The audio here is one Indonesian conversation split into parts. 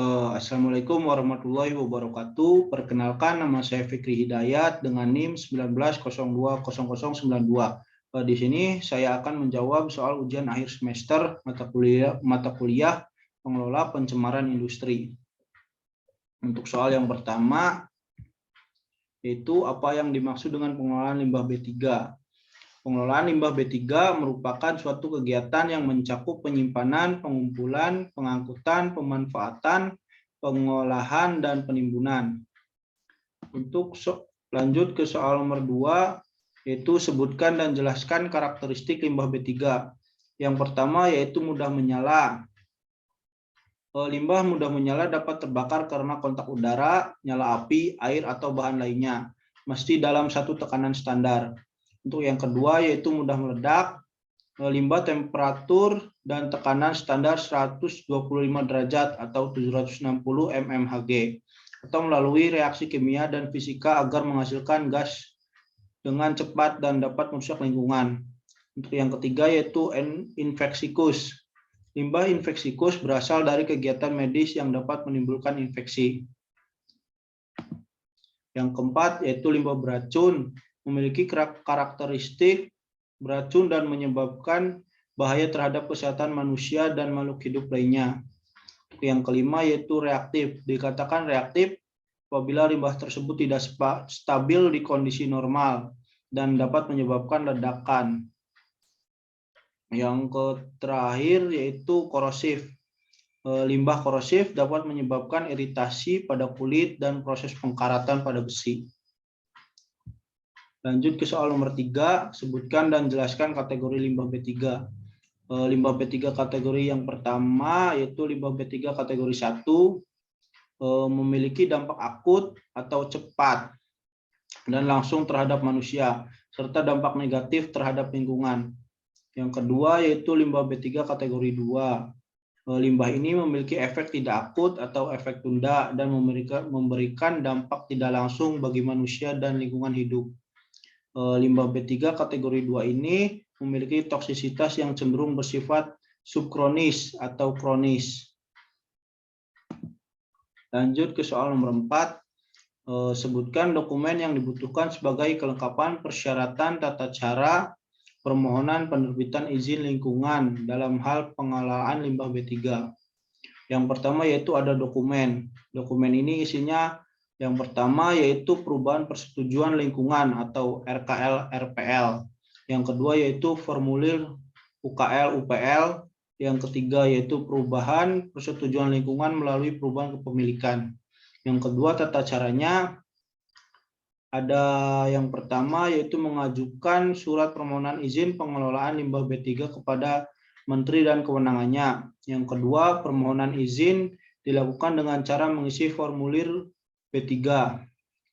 Assalamualaikum warahmatullahi wabarakatuh. Perkenalkan, nama saya Fikri Hidayat dengan NIM 19020092. Di sini saya akan menjawab soal ujian akhir semester mata kuliah pengelola pencemaran industri. Untuk soal yang pertama, yaitu apa yang dimaksud dengan pengelolaan limbah B3. Pengelolaan limbah B3 merupakan suatu kegiatan yang mencakup penyimpanan, pengumpulan, pengangkutan, pemanfaatan, pengolahan, dan penimbunan. Untuk lanjut ke soal nomor 2, yaitu sebutkan dan jelaskan karakteristik limbah B3. Yang pertama yaitu mudah menyala. Limbah mudah menyala dapat terbakar karena kontak udara, nyala api, air, atau bahan lainnya, mesti dalam satu tekanan standar. Untuk yang kedua yaitu mudah meledak, limbah temperatur dan tekanan standar 125 derajat atau 760 mmHg, atau melalui reaksi kimia dan fisika agar menghasilkan gas dengan cepat dan dapat merusak lingkungan. Untuk yang ketiga yaitu infeksikus. Limbah infeksikus berasal dari kegiatan medis yang dapat menimbulkan infeksi. Yang keempat yaitu limbah beracun, memiliki karakteristik beracun dan menyebabkan bahaya terhadap kesehatan manusia dan makhluk hidup lainnya. Yang kelima yaitu reaktif. Dikatakan reaktif apabila limbah tersebut tidak stabil di kondisi normal dan dapat menyebabkan ledakan. Yang terakhir yaitu korosif. Limbah korosif dapat menyebabkan iritasi pada kulit dan proses pengkaratan pada besi. Lanjut ke soal nomor 3, sebutkan dan jelaskan kategori limbah B3. Limbah B3 kategori yang pertama yaitu limbah B3 kategori 1, memiliki dampak akut atau cepat dan langsung terhadap manusia, serta dampak negatif terhadap lingkungan. Yang kedua yaitu limbah B3 kategori 2. Limbah ini memiliki efek tidak akut atau efek tunda dan memberikan dampak tidak langsung bagi manusia dan lingkungan hidup. Limbah B3 kategori 2 ini memiliki toksisitas yang cenderung bersifat subkronis atau kronis. Lanjut ke soal nomor 4, sebutkan dokumen yang dibutuhkan sebagai kelengkapan persyaratan tata cara permohonan penerbitan izin lingkungan dalam hal pengelolaan limbah B3. Yang pertama yaitu ada dokumen. Dokumen ini isinya yang pertama yaitu perubahan persetujuan lingkungan atau RKL-RPL. Yang kedua yaitu formulir UKL-UPL. Yang ketiga yaitu perubahan persetujuan lingkungan melalui perubahan kepemilikan. Yang kedua tata caranya ada yang pertama yaitu mengajukan surat permohonan izin pengelolaan limbah B3 kepada Menteri dan kewenangannya. Yang kedua, permohonan izin dilakukan dengan cara mengisi formulir B3.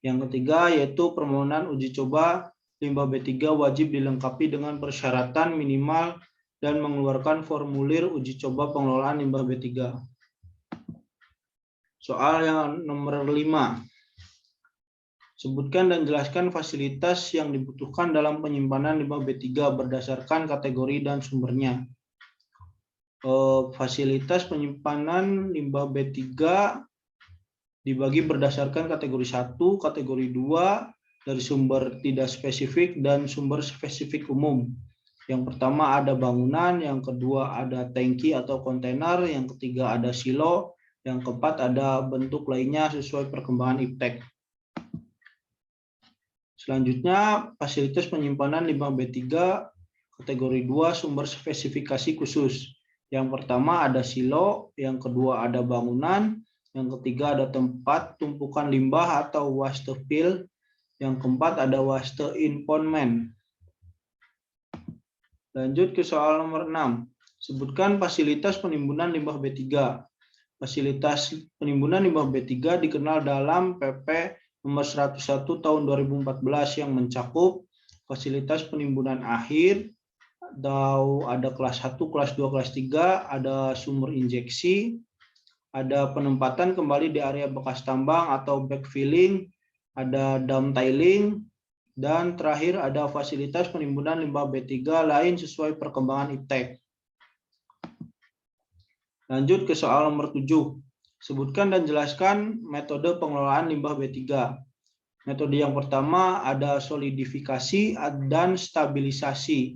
Yang ketiga yaitu permohonan uji coba limbah B3 wajib dilengkapi dengan persyaratan minimal dan mengeluarkan formulir uji coba pengelolaan limbah B3. Soal yang nomor 5. Sebutkan dan jelaskan fasilitas yang dibutuhkan dalam penyimpanan limbah B3 berdasarkan kategori dan sumbernya. Fasilitas penyimpanan limbah B3 dibagi berdasarkan kategori 1, kategori 2, dari sumber tidak spesifik dan sumber spesifik umum. Yang pertama ada bangunan, yang kedua ada tangki atau kontainer, yang ketiga ada silo, yang keempat ada bentuk lainnya sesuai perkembangan iptek. Selanjutnya, fasilitas penyimpanan limbah B3 kategori 2 sumber spesifikasi khusus. Yang pertama ada silo, yang kedua ada bangunan, yang ketiga ada tempat tumpukan limbah atau waste pile, yang keempat ada waste impoundment. Lanjut ke soal nomor 6. Sebutkan fasilitas penimbunan limbah B3. Fasilitas penimbunan limbah B3 dikenal dalam PP nomor 101 tahun 2014 yang mencakup fasilitas penimbunan akhir, ada kelas 1, kelas 2, kelas 3, ada sumur injeksi, ada penempatan kembali di area bekas tambang atau backfilling, ada dam tiling, dan terakhir ada fasilitas penimbunan limbah B3 lain sesuai perkembangan iptek. Lanjut ke soal nomor 7. Sebutkan dan jelaskan metode pengelolaan limbah B3. Metode yang pertama ada solidifikasi dan stabilisasi,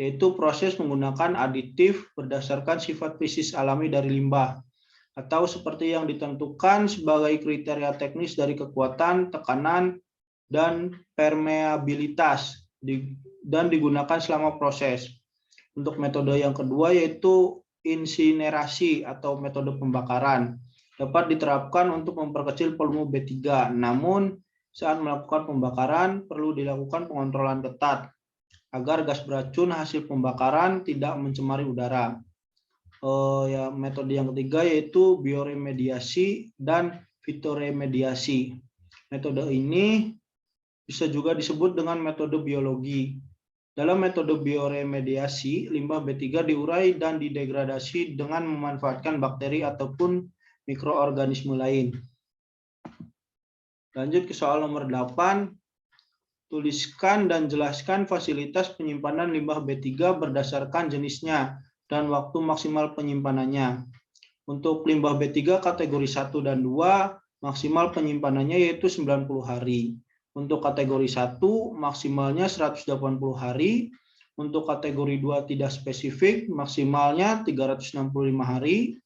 yaitu proses menggunakan aditif berdasarkan sifat fisis alami dari limbah, atau seperti yang ditentukan sebagai kriteria teknis dari kekuatan, tekanan, dan permeabilitas, dan digunakan selama proses. Untuk metode yang kedua yaitu insinerasi atau metode pembakaran. Dapat diterapkan untuk memperkecil volume B3, namun saat melakukan pembakaran perlu dilakukan pengontrolan ketat agar gas beracun hasil pembakaran tidak mencemari udara. Metode yang ketiga yaitu bioremediasi dan fitoremediasi. Metode ini bisa juga disebut dengan metode biologi. Dalam metode bioremediasi, limbah B3 diurai dan didegradasi dengan memanfaatkan bakteri ataupun mikroorganisme lain. Lanjut ke soal nomor 8. Tuliskan dan jelaskan fasilitas penyimpanan limbah B3 berdasarkan jenisnya dan waktu maksimal penyimpanannya. Untuk limbah B3 kategori 1 dan 2, maksimal penyimpanannya yaitu 90 hari. Untuk kategori 1 maksimalnya 180 hari, untuk kategori 2 tidak spesifik maksimalnya 365 hari,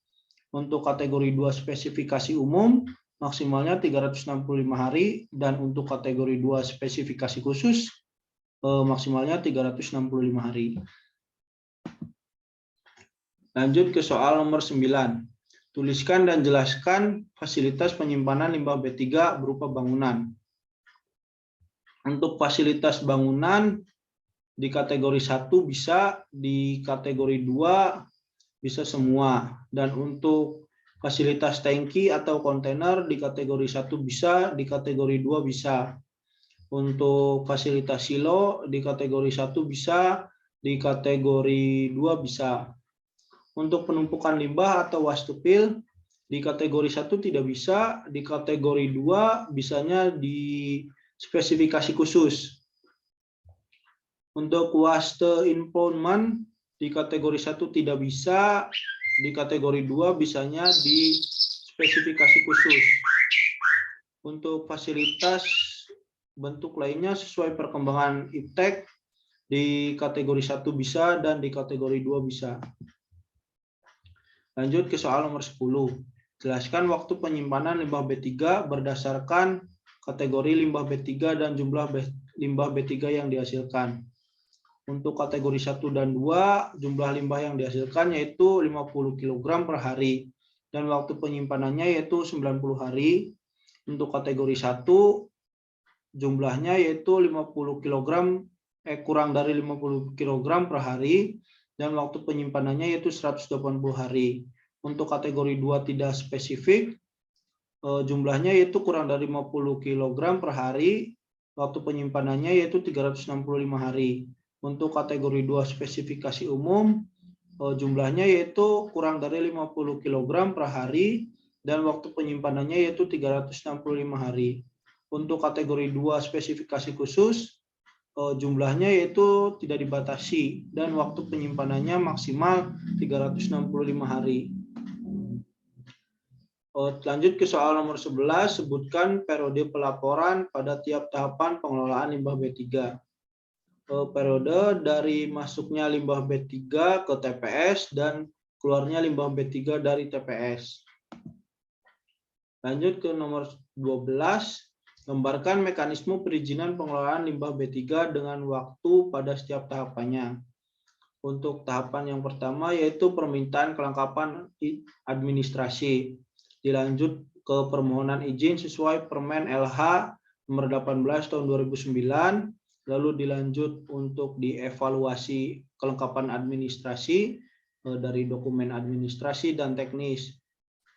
untuk kategori 2 spesifikasi umum maksimalnya 365 hari, dan untuk kategori 2 spesifikasi khusus maksimalnya 365 hari. Lanjut ke soal nomor 9. Tuliskan dan jelaskan fasilitas penyimpanan limbah B3 berupa bangunan. Untuk fasilitas bangunan di kategori 1 bisa, di kategori 2 bisa semua. Dan untuk fasilitas tangki atau kontainer di kategori 1 bisa, di kategori 2 bisa. Untuk fasilitas silo di kategori 1 bisa, di kategori 2 bisa. Untuk penumpukan limbah atau wastupil di kategori 1 tidak bisa, di kategori 2 bisanya di spesifikasi khusus. Untuk waste impoundment di kategori 1 tidak bisa, di kategori 2 bisanya di spesifikasi khusus. Untuk fasilitas bentuk lainnya sesuai perkembangan iptek di kategori 1 bisa dan di kategori 2 bisa. Lanjut ke soal nomor 10. Jelaskan waktu penyimpanan limbah B3 berdasarkan kategori limbah B3 dan jumlah limbah B3 yang dihasilkan. Untuk kategori 1 dan 2, jumlah limbah yang dihasilkan yaitu 50 kg per hari, dan waktu penyimpanannya yaitu 90 hari. Untuk kategori 1, jumlahnya yaitu 50 kg, kurang dari 50 kg per hari, dan waktu penyimpanannya yaitu 180 hari. Untuk kategori 2 tidak spesifik, jumlahnya yaitu kurang dari 50 kg per hari, waktu penyimpanannya yaitu 365 hari. Untuk kategori 2 spesifikasi umum, jumlahnya yaitu kurang dari 50 kg per hari, dan waktu penyimpanannya yaitu 365 hari. Untuk kategori 2 spesifikasi khusus, jumlahnya yaitu tidak dibatasi, dan waktu penyimpanannya maksimal 365 hari. Lanjut ke soal nomor 11, sebutkan periode pelaporan pada tiap tahapan pengelolaan limbah B3. Periode dari masuknya limbah B3 ke TPS dan keluarnya limbah B3 dari TPS. Lanjut ke nomor 12, gambarkan mekanisme perizinan pengelolaan limbah B3 dengan waktu pada setiap tahapannya. Untuk tahapan yang pertama yaitu permintaan kelengkapan administrasi. Dilanjut ke permohonan izin sesuai Permen LH nomor 18 tahun 2009, lalu dilanjut untuk dievaluasi kelengkapan administrasi dari dokumen administrasi dan teknis.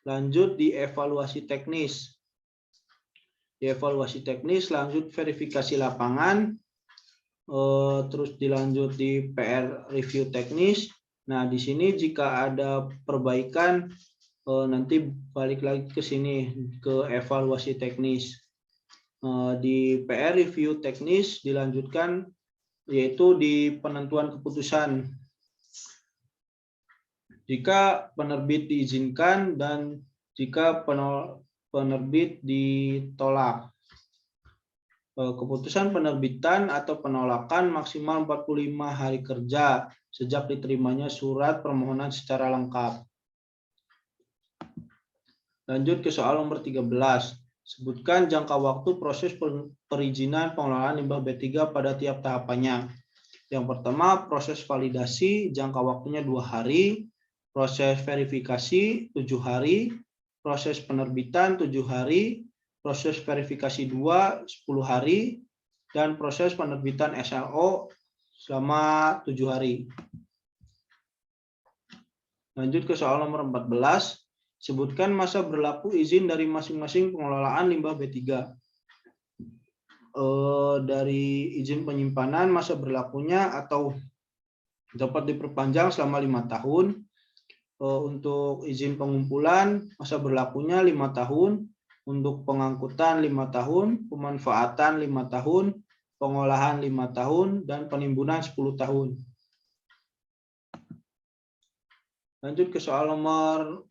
Lanjut dievaluasi teknis. Dievaluasi teknis, lanjut verifikasi lapangan, terus dilanjut di PR review teknis. Nah, di sini jika ada perbaikan nanti balik lagi ke sini ke evaluasi teknis. Di PR review teknis dilanjutkan yaitu di penentuan keputusan. Jika penerbit diizinkan dan jika penerbit ditolak. Keputusan penerbitan atau penolakan maksimal 45 hari kerja sejak diterimanya surat permohonan secara lengkap. Lanjut ke soal nomor 13. Sebutkan jangka waktu proses perizinan pengelolaan limbah B3 pada tiap tahapannya. Yang pertama, proses validasi jangka waktunya 2 hari, proses verifikasi 7 hari, proses penerbitan 7 hari, proses verifikasi 2 10 hari, dan proses penerbitan SLO selama 7 hari. Lanjut ke soal nomor 14. Sebutkan masa berlaku izin dari masing-masing pengelolaan limbah B3. Dari izin penyimpanan masa berlakunya atau dapat diperpanjang selama 5 tahun. Untuk izin pengumpulan masa berlakunya 5 tahun. Untuk pengangkutan 5 tahun, pemanfaatan 5 tahun, pengolahan 5 tahun, dan penimbunan 10 tahun. Lanjut ke soal nomor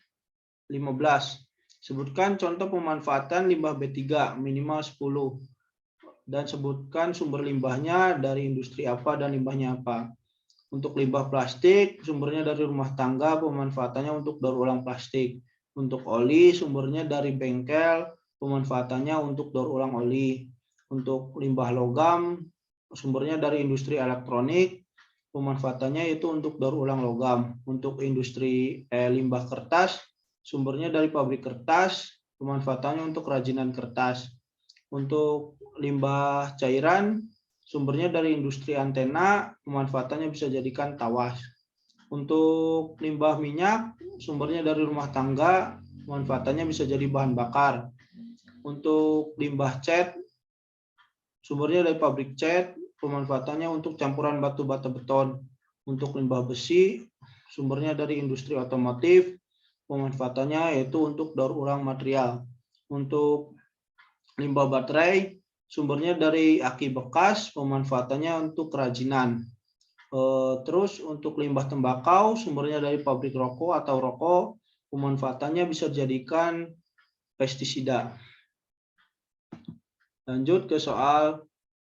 15. Sebutkan contoh pemanfaatan limbah B3 minimal 10. Dan sebutkan sumber limbahnya dari industri apa dan limbahnya apa. Untuk limbah plastik, sumbernya dari rumah tangga, pemanfaatannya untuk daur ulang plastik. Untuk oli, sumbernya dari bengkel, pemanfaatannya untuk daur ulang oli. Untuk limbah logam, sumbernya dari industri elektronik, pemanfaatannya itu untuk daur ulang logam. Untuk industri limbah kertas, sumbernya dari pabrik kertas, pemanfaatannya untuk kerajinan kertas. Untuk limbah cairan, sumbernya dari industri antena, pemanfaatannya bisa jadikan tawas. Untuk limbah minyak, sumbernya dari rumah tangga, pemanfaatannya bisa jadi bahan bakar. Untuk limbah cat, sumbernya dari pabrik cat, pemanfaatannya untuk campuran batu bata beton. Untuk limbah besi, sumbernya dari industri otomotif, pemanfaatannya yaitu untuk daur ulang material. Untuk limbah baterai, sumbernya dari aki bekas, pemanfaatannya untuk kerajinan. Terus untuk limbah tembakau, sumbernya dari pabrik rokok atau rokok, pemanfaatannya bisa dijadikan pestisida. Lanjut ke soal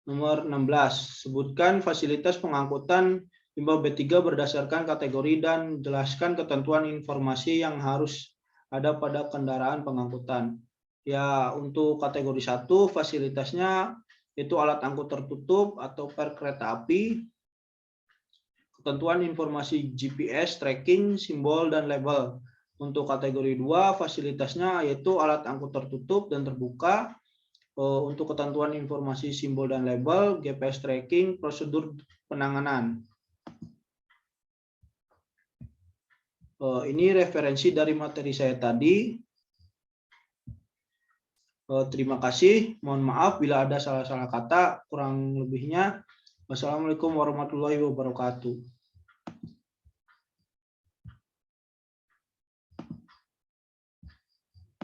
nomor 16. Sebutkan fasilitas pengangkutan limbah B3 berdasarkan kategori dan jelaskan ketentuan informasi yang harus ada pada kendaraan pengangkutan. Ya, untuk kategori 1 fasilitasnya itu alat angkut tertutup atau per kereta api, ketentuan informasi GPS, tracking, simbol, dan label. Untuk kategori 2 fasilitasnya yaitu alat angkut tertutup dan terbuka. Untuk ketentuan informasi simbol dan label, GPS tracking, prosedur penanganan. Ini referensi dari materi saya tadi. Terima kasih. Mohon maaf bila ada salah-salah kata, kurang lebihnya. Wassalamualaikum warahmatullahi wabarakatuh.